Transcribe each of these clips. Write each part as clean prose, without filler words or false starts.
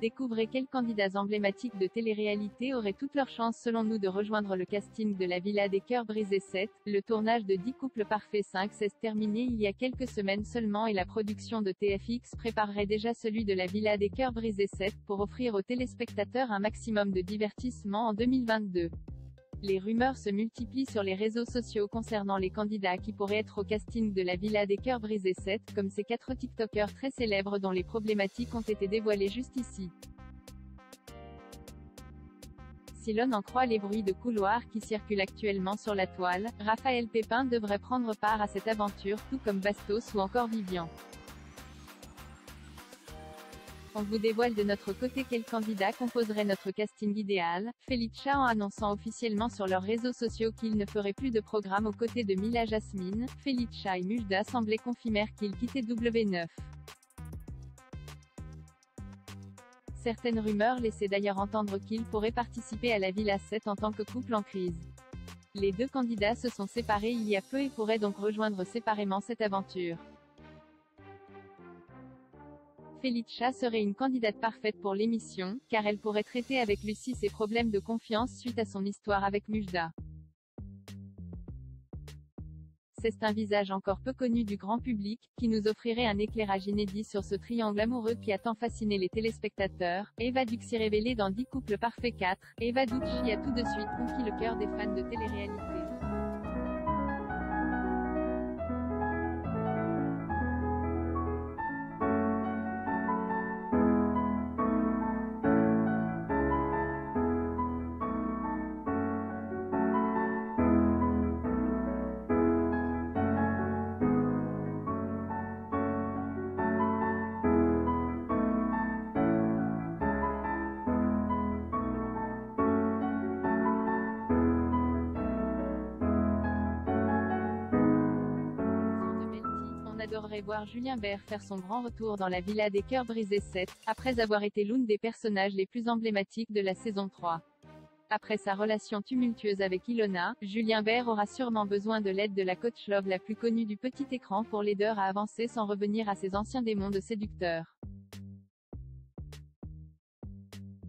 Découvrez quels candidats emblématiques de télé-réalité auraient toutes leurs chances selon nous de rejoindre le casting de la Villa des Cœurs Brisés 7. Le tournage de 10 couples parfaits 5 s'est terminé il y a quelques semaines seulement et la production de TFX préparerait déjà celui de la Villa des Cœurs Brisés 7, pour offrir aux téléspectateurs un maximum de divertissement en 2022. Les rumeurs se multiplient sur les réseaux sociaux concernant les candidats qui pourraient être au casting de la Villa des Cœurs Brisés 7, comme ces 4 TikTokers très célèbres dont les problématiques ont été dévoilées juste ici. Si l'on en croit les bruits de couloir qui circulent actuellement sur la toile, Raphaël Pépin devrait prendre part à cette aventure, tout comme Bastos ou encore Vivian. On vous dévoile de notre côté quel candidat composerait notre casting idéal, Felicia en annonçant officiellement sur leurs réseaux sociaux qu'il ne ferait plus de programme aux côtés de Mila Jasmine. Felicia et Mujda semblaient confirmer qu'ils quittaient W9. Certaines rumeurs laissaient d'ailleurs entendre qu'ils pourraient participer à la Villa 7 en tant que couple en crise. Les deux candidats se sont séparés il y a peu et pourraient donc rejoindre séparément cette aventure. Felicia serait une candidate parfaite pour l'émission, car elle pourrait traiter avec Lucie ses problèmes de confiance suite à son histoire avec Mujda. C'est un visage encore peu connu du grand public, qui nous offrirait un éclairage inédit sur ce triangle amoureux qui a tant fasciné les téléspectateurs. Eva Ducci révélée dans 10 couples parfaits 4, Eva Ducci a tout de suite conquis le cœur des fans de télé-réalité. On adorerait voir Julien Bert faire son grand retour dans la Villa des Cœurs Brisés 7, après avoir été l'une des personnages les plus emblématiques de la saison 3. Après sa relation tumultueuse avec Ilona, Julien Bert aura sûrement besoin de l'aide de la coach Love la plus connue du petit écran pour l'aider à avancer sans revenir à ses anciens démons de séducteur.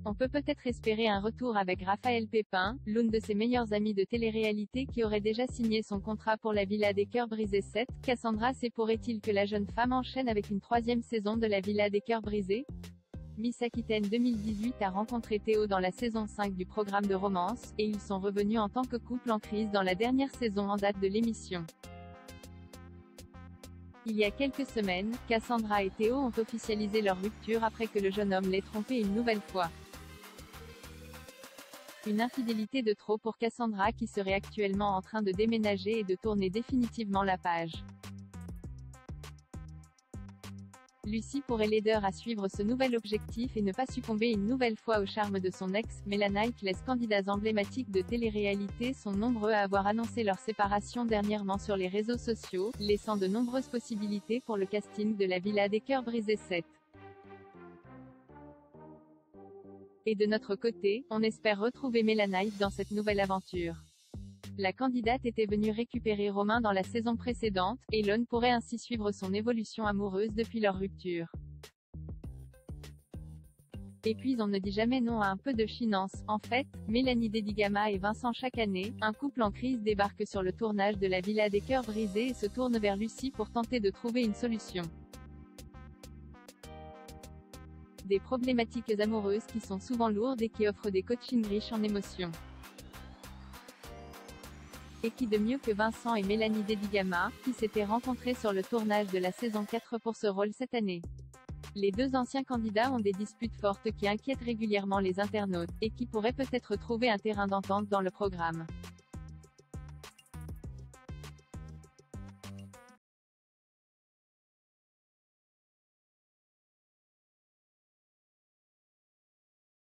On peut peut-être espérer un retour avec Raphaël Pépin, l'une de ses meilleures amies de télé-réalité qui aurait déjà signé son contrat pour la Villa des Cœurs Brisés 7. Cassandra sait pourrait-il que la jeune femme enchaîne avec une 3e saison de la Villa des Cœurs Brisés? Miss Aquitaine 2018 a rencontré Théo dans la saison 5 du programme de romance, et ils sont revenus en tant que couple en crise dans la dernière saison en date de l'émission. Il y a quelques semaines, Cassandra et Théo ont officialisé leur rupture après que le jeune homme l'ait trompé une nouvelle fois. Une infidélité de trop pour Cassandra qui serait actuellement en train de déménager et de tourner définitivement la page. Lucie pourrait l'aider à suivre ce nouvel objectif et ne pas succomber une nouvelle fois au charme de son ex. Mélanaïque. Les candidats emblématiques de télé-réalité sont nombreux à avoir annoncé leur séparation dernièrement sur les réseaux sociaux, laissant de nombreuses possibilités pour le casting de la Villa des Cœurs Brisés 7. Et de notre côté, on espère retrouver Mélanaïque dans cette nouvelle aventure. La candidate était venue récupérer Romain dans la saison précédente, et l'on pourrait ainsi suivre son évolution amoureuse depuis leur rupture. Et puis on ne dit jamais non à un peu de finance. En fait, Mélanie Dedigama et Vincent chaque année, un couple en crise débarque sur le tournage de la Villa des Cœurs Brisés et se tourne vers Lucie pour tenter de trouver une solution. Des problématiques amoureuses qui sont souvent lourdes et qui offrent des coachings riches en émotions. Et qui de mieux que Vincent et Mélanie Dedigama, qui s'étaient rencontrés sur le tournage de la saison 4 pour ce rôle cette année. Les deux anciens candidats ont des disputes fortes qui inquiètent régulièrement les internautes, et qui pourraient peut-être trouver un terrain d'entente dans le programme.